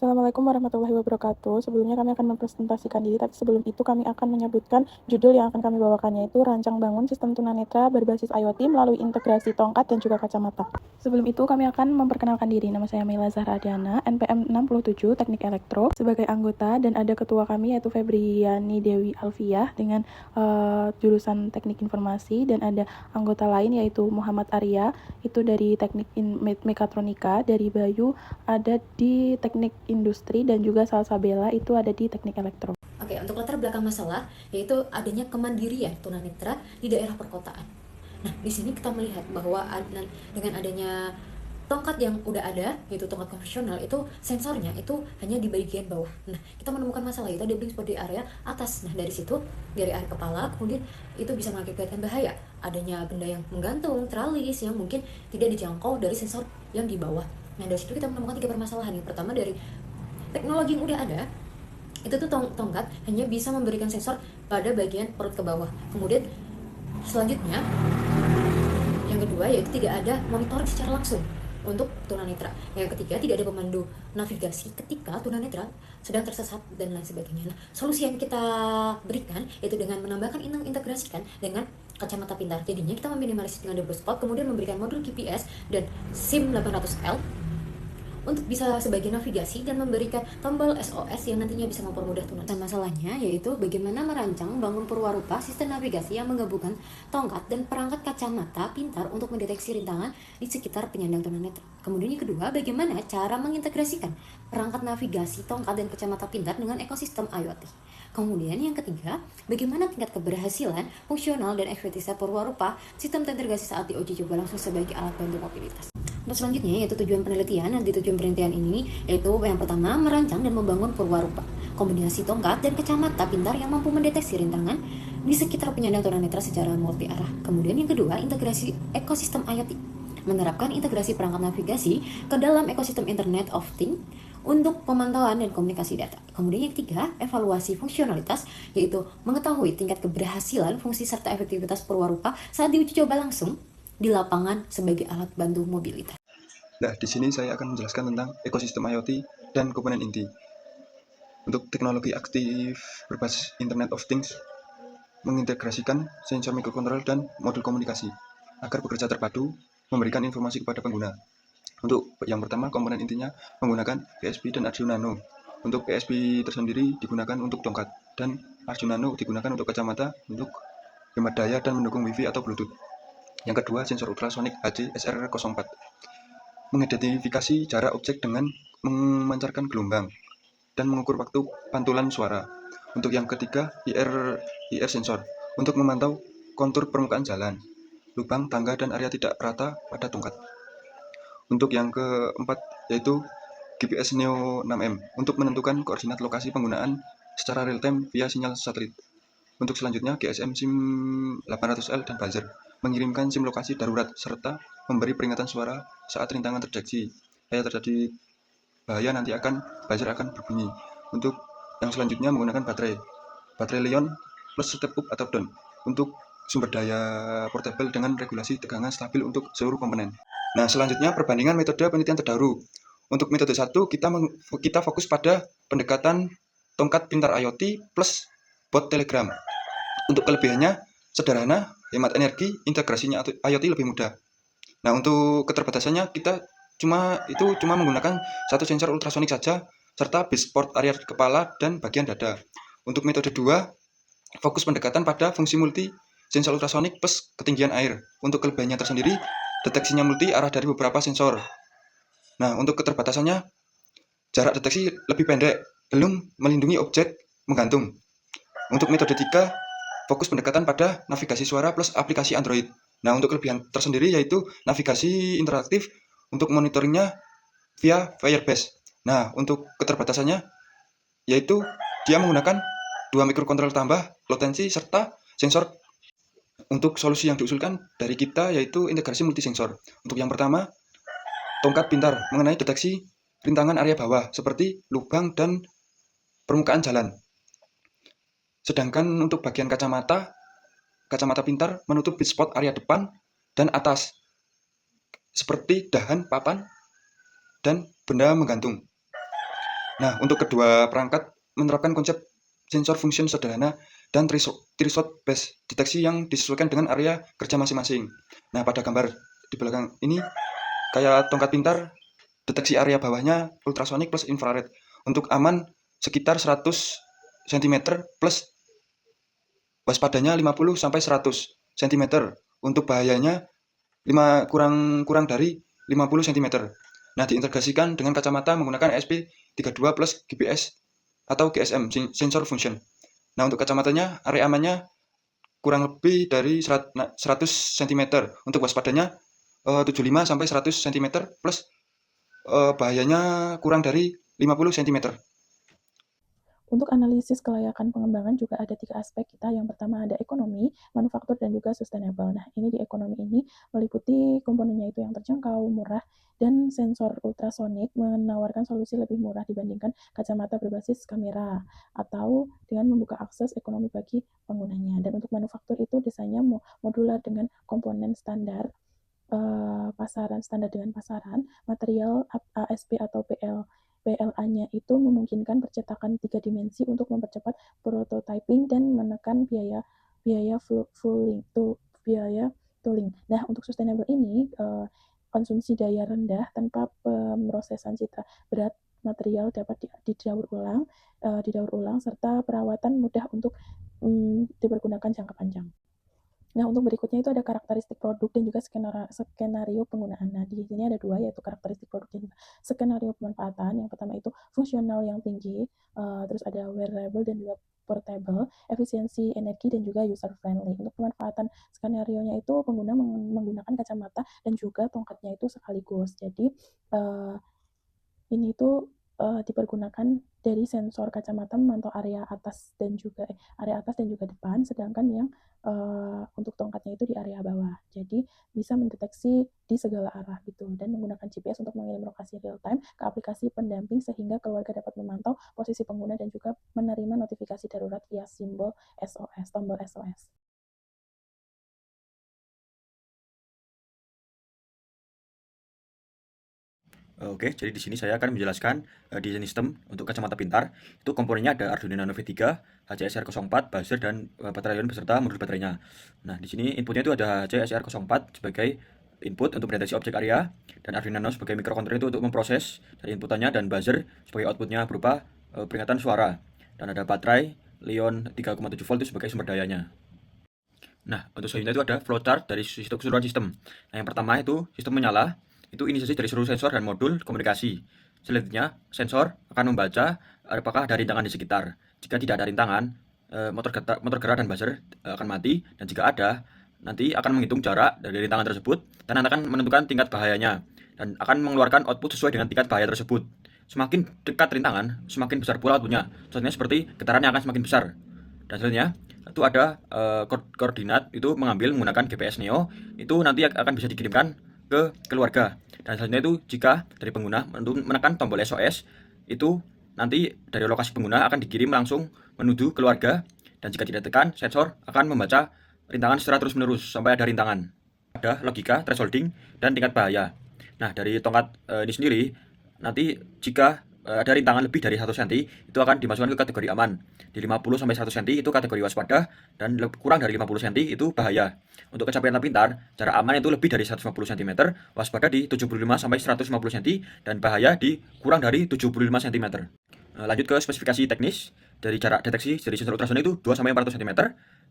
Assalamualaikum warahmatullahi wabarakatuh. Sebelumnya kami akan mempresentasikan diri, tapi sebelum itu kami akan menyebutkan judul yang akan kami bawakan, yaitu Rancang Bangun Sistem Tunanetra Berbasis IoT Melalui Integrasi Tongkat dan juga Kacamata. Sebelum itu kami akan memperkenalkan diri. Nama saya Mila Zahra Adiana, NPM 67, Teknik Elektro, sebagai anggota, dan ada ketua kami yaitu Febriani Dewi Alfiah dengan jurusan Teknik Informasi, dan ada anggota lain yaitu Muhammad Arya, itu dari Teknik Mekatronika, dari Bayu ada di Teknik Industri, dan juga Salsabella itu ada di Teknik Elektro. Oke, untuk latar belakang masalah yaitu adanya kemandirian tunanetra di daerah perkotaan. Nah, di sini kita melihat bahwa dengan adanya tongkat yang udah ada, yaitu tongkat konvensional, itu sensornya itu hanya di bagian bawah. Nah, kita menemukan masalah itu ada blind spot di area atas. Nah, dari situ, dari area kepala, kemudian itu bisa mengakibatkan bahaya. Adanya benda yang menggantung, tralis yang mungkin tidak dijangkau dari sensor yang di bawah. Nah, dari situ kita menemukan 3 permasalahan. Yang pertama, dari teknologi yang udah ada, itu tuh tongkat hanya bisa memberikan sensor pada bagian perut ke bawah. Kemudian selanjutnya yang kedua yaitu tidak ada monitoring secara langsung untuk tunanetra. Yang ketiga, tidak ada pemandu navigasi ketika tunanetra sedang tersesat dan lain sebagainya. Nah, solusi yang kita berikan yaitu dengan menambahkan integrasikan dengan kacamata pintar. Jadinya kita meminimalisir dengan double spot, kemudian memberikan modul GPS dan SIM 800L untuk bisa sebagai navigasi dan memberikan tombol SOS yang nantinya bisa mempermudah tunanetra. Dan masalahnya yaitu bagaimana merancang bangun perwarupa sistem navigasi yang menggabungkan tongkat dan perangkat kacamata pintar untuk mendeteksi rintangan di sekitar penyandang tunanetra. Kemudian yang kedua, bagaimana cara mengintegrasikan perangkat navigasi tongkat dan kacamata pintar dengan ekosistem IoT. Kemudian yang ketiga, bagaimana tingkat keberhasilan, fungsional, dan efektivitas perwarupa sistem integrasi saat diuji coba langsung sebagai alat bantu mobilitas. Untuk selanjutnya yaitu tujuan penelitian. Nanti tujuan penelitian ini yaitu yang pertama, merancang dan membangun perwarupa kombinasi tongkat dan kacamata pintar yang mampu mendeteksi rintangan di sekitar penyandang tunanetra secara multi arah. Kemudian yang kedua, integrasi ekosistem IoT, menerapkan integrasi perangkat navigasi ke dalam ekosistem Internet of Things untuk pemantauan dan komunikasi data. Kemudian yang ketiga, evaluasi fungsionalitas, yaitu mengetahui tingkat keberhasilan, fungsi serta efektivitas perwarupa saat diuji coba langsung di lapangan sebagai alat bantu mobilitas. Nah, di sini saya akan menjelaskan tentang ekosistem IoT dan komponen inti. Untuk teknologi aktif berbasis Internet of Things, mengintegrasikan sensor mikrokontroller dan modul komunikasi agar bekerja terpadu, memberikan informasi kepada pengguna. Untuk yang pertama, komponen intinya menggunakan PSP dan Arduino Nano. Untuk PSP tersendiri digunakan untuk tongkat, dan Arduino Nano digunakan untuk kacamata, untuk hemat daya dan mendukung Wi-Fi atau Bluetooth. Yang kedua, sensor ultrasonic HC SR04, mengidentifikasi jarak objek dengan memancarkan gelombang dan mengukur waktu pantulan suara. Untuk yang ketiga, IR sensor, untuk memantau kontur permukaan jalan, lubang, tangga, dan area tidak rata pada tongkat. Untuk yang keempat, yaitu GPS Neo 6M, untuk menentukan koordinat lokasi penggunaan secara real-time via sinyal satelit. Untuk selanjutnya, GSM SIM 800L dan buzzer, mengirimkan SIM lokasi darurat serta memberi peringatan suara saat rintangan terdeteksi. Jika terjadi bahaya, nanti buzzer akan berbunyi. Untuk yang selanjutnya menggunakan baterai Li-ion plus step up atau down untuk sumber daya portable dengan regulasi tegangan stabil untuk seluruh komponen. Nah, selanjutnya perbandingan metode penelitian terdahulu. Untuk metode 1, kita fokus pada pendekatan tongkat pintar IoT plus bot Telegram. Untuk kelebihannya sederhana, hemat energi, integrasinya IoT lebih mudah. Nah, untuk keterbatasannya kita cuma menggunakan satu sensor ultrasonik saja serta base port area kepala dan bagian dada. Untuk metode 2, fokus pendekatan pada fungsi multi sensor ultrasonik plus ketinggian air. Untuk kelebihannya tersendiri, deteksinya multi arah dari beberapa sensor. Nah, untuk keterbatasannya, jarak deteksi lebih pendek, belum melindungi objek menggantung. Untuk metode 3, fokus pendekatan pada navigasi suara plus aplikasi Android. Nah, untuk kelebihan tersendiri yaitu navigasi interaktif untuk monitoringnya via Firebase. Nah, untuk keterbatasannya yaitu dia menggunakan 2 mikrokontroller tambah, latensi, serta sensor. Untuk solusi yang diusulkan dari kita yaitu integrasi multisensor. Untuk yang pertama, tongkat pintar mengenai deteksi rintangan area bawah seperti lubang dan permukaan jalan. Sedangkan untuk bagian kacamata pintar menutup bit spot area depan dan atas seperti dahan, papan, dan benda menggantung. Nah, untuk kedua perangkat menerapkan konsep sensor function sederhana dan threshold based deteksi yang disesuaikan dengan area kerja masing-masing. Nah, pada gambar di belakang ini kayak tongkat pintar, deteksi area bawahnya ultrasonik plus infrared. Untuk aman sekitar 100 cm plus waspadanya 50 sampai 100 cm. Untuk bahayanya kurang dari 50 cm. Nah, diintegrasikan dengan kacamata menggunakan ESP32 plus GPS atau GSM sensor function. Nah, untuk kacamatanya area amannya kurang lebih dari 100 cm. Untuk waspadanya 75 sampai 100 cm plus bahayanya kurang dari 50 cm. Untuk analisis kelayakan pengembangan juga ada 3 aspek kita. Yang pertama ada ekonomi, manufaktur, dan juga sustainable. Nah, ini di ekonomi ini meliputi komponennya itu yang terjangkau, murah, dan sensor ultrasonik menawarkan solusi lebih murah dibandingkan kacamata berbasis kamera atau dengan membuka akses ekonomi bagi penggunanya. Dan untuk manufaktur itu desainnya modular dengan komponen standar, pasaran standar dengan pasaran, material ASP atau PLA-nya itu memungkinkan percetakan 3 dimensi untuk mempercepat prototyping dan menekan biaya tooling. Nah, untuk sustainable ini konsumsi daya rendah tanpa pemrosesan citra berat material dapat didaur ulang serta perawatan mudah untuk dipergunakan jangka panjang. Nah, untuk berikutnya itu ada karakteristik produk dan juga skenario penggunaan. Nah, di sini ada 2, yaitu karakteristik produk dan juga skenario pemanfaatan. Yang pertama itu fungsional yang tinggi, terus ada wearable dan juga portable, efisiensi energi, dan juga user friendly. Untuk pemanfaatan skenario-nya itu pengguna menggunakan kacamata dan juga tongkatnya itu sekaligus. Jadi ini itu dipergunakan dari sensor kacamata memantau area atas dan juga depan, sedangkan yang untuk tongkatnya itu di area bawah. Jadi bisa mendeteksi di segala arah gitu, dan menggunakan GPS untuk mengirim lokasi real time ke aplikasi pendamping sehingga keluarga dapat memantau posisi pengguna dan juga menerima notifikasi darurat via tombol SOS. Oke, jadi di sini saya akan menjelaskan desain sistem untuk kacamata pintar. Itu komponennya ada Arduino Nano V3, HCSR04, buzzer, dan baterai ion beserta modul baterainya. Nah, di sini inputnya itu ada HCSR04 sebagai input untuk mendeteksi objek area, dan Arduino Nano sebagai microcontroller itu untuk memproses dari inputannya, dan buzzer sebagai outputnya berupa peringatan suara. Dan ada baterai Li-ion 3,7 volt itu sebagai sumber dayanya. Nah, untuk selanjutnya itu ada flowchart dari keseluruhan sistem. Nah, yang pertama itu sistem menyala, itu inisiasi dari seluruh sensor dan modul komunikasi. Selanjutnya, sensor akan membaca apakah ada rintangan di sekitar. Jika tidak ada rintangan, motor gerak dan buzzer akan mati, dan jika ada, nanti akan menghitung jarak dari rintangan tersebut dan akan menentukan tingkat bahayanya, dan akan mengeluarkan output sesuai dengan tingkat bahaya tersebut. Semakin dekat rintangan, semakin besar pula outputnya. Contohnya seperti getarannya akan semakin besar. Dan selanjutnya itu ada koordinat, itu mengambil menggunakan GPS Neo, itu nanti akan bisa dikirimkan ke keluarga. Dan selanjutnya itu jika dari pengguna menekan tombol SOS, itu nanti dari lokasi pengguna akan dikirim langsung menuju keluarga, dan jika tidak tekan, sensor akan membaca rintangan secara terus-menerus sampai ada rintangan. Ada logika, thresholding, dan tingkat bahaya. Nah, dari tongkat ini sendiri, nanti jika ada rintangan lebih dari 1 cm, itu akan dimasukkan ke kategori aman. Di 50 sampai 100 cm itu kategori waspada, dan kurang dari 50 cm itu bahaya. Untuk kacamata pintar, jarak aman itu lebih dari 150 cm, waspada di 75 sampai 150 cm, dan bahaya di kurang dari 75 cm. Lanjut ke spesifikasi teknis. Dari jarak deteksi dari sensor ultrasonik itu 2 sampai 400 cm,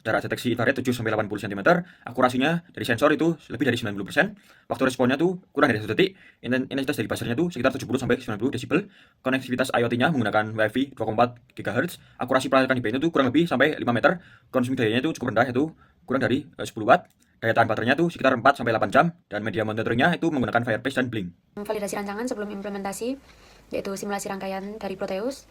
jarak deteksi infrared 7 sampai 80 cm, akurasinya dari sensor itu lebih dari 90%, waktu responnya tuh kurang dari 1 detik, intensitas dari buzzernya tuh sekitar 70 sampai 90 desibel, konektivitas IoT-nya menggunakan Wi-Fi 2,4 GHz, akurasi pelacakan di band itu kurang lebih sampai 5 meter, konsumsi dayanya itu cukup rendah, yaitu kurang dari 10 watt, daya tahan baterainya tuh sekitar 4 sampai 8 jam, dan media monitoringnya itu menggunakan Fireplace dan Blink. Validasi rancangan sebelum implementasi, yaitu simulasi rangkaian dari Proteus,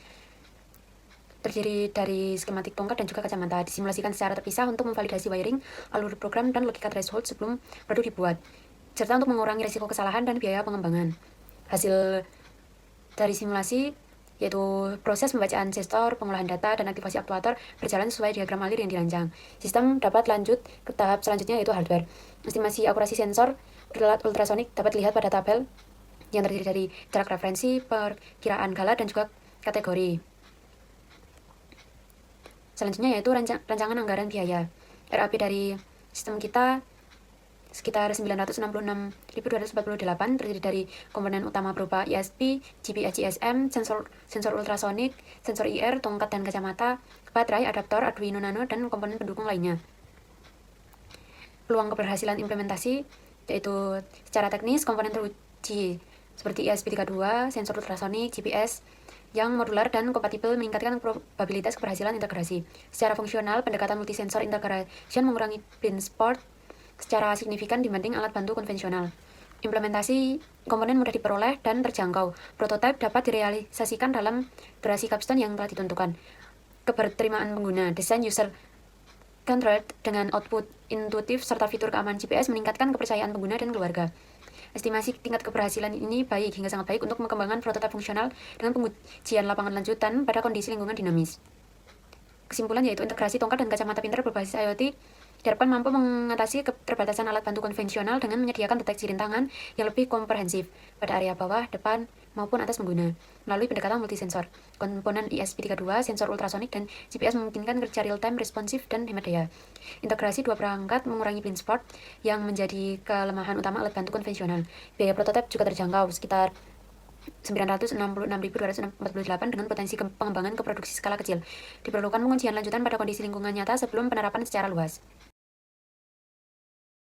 terdiri dari skematik tongkat dan juga kacamata, disimulasikan secara terpisah untuk memvalidasi wiring, alur program, dan logika threshold sebelum produk dibuat, serta untuk mengurangi risiko kesalahan dan biaya pengembangan. Hasil dari simulasi yaitu proses pembacaan sensor, pengolahan data, dan aktivasi aktuator berjalan sesuai diagram alir yang dirancang. Sistem dapat lanjut ke tahap selanjutnya, yaitu hardware. Estimasi akurasi sensor beralat ultrasonik dapat dilihat pada tabel yang terdiri dari jarak referensi, perkiraan gala, dan juga kategori. Selanjutnya yaitu rancangan anggaran biaya. RAB dari sistem kita sekitar 966.248, terdiri dari komponen utama berupa ISP, GPS GSM, sensor ultrasonik, sensor IR, tongkat dan kacamata, baterai, adaptor, Arduino Nano, dan komponen pendukung lainnya. Peluang keberhasilan implementasi yaitu secara teknis komponen teruji seperti ESP32, sensor ultrasonik, GPS yang modular dan kompatibel meningkatkan probabilitas keberhasilan integrasi. Secara fungsional, pendekatan multisensor integration mengurangi blind spot secara signifikan dibanding alat bantu konvensional. Implementasi komponen mudah diperoleh dan terjangkau. Prototipe dapat direalisasikan dalam durasi capstone yang telah ditentukan. Keberterimaan pengguna, desain user controlled dengan output intuitif serta fitur keamanan GPS meningkatkan kepercayaan pengguna dan keluarga. Estimasi tingkat keberhasilan ini baik hingga sangat baik untuk mengembangkan prototipe fungsional dengan pengujian lapangan lanjutan pada kondisi lingkungan dinamis. Kesimpulan yaitu integrasi tongkat dan kacamata pintar berbasis IoT diharapkan mampu mengatasi keterbatasan alat bantu konvensional dengan menyediakan deteksi rintangan yang lebih komprehensif pada area bawah, depan, maupun atas pengguna. Melalui pendekatan multisensor, komponen ESP32, sensor ultrasonik, dan GPS memungkinkan kerja real-time, responsif, dan hemat daya. Integrasi dua perangkat mengurangi blind spot yang menjadi kelemahan utama alat bantu konvensional. Biaya prototipe juga terjangkau, sekitar 966.248 dengan potensi pengembangan ke produksi skala kecil. Diperlukan pengujian lanjutan pada kondisi lingkungan nyata sebelum penerapan secara luas.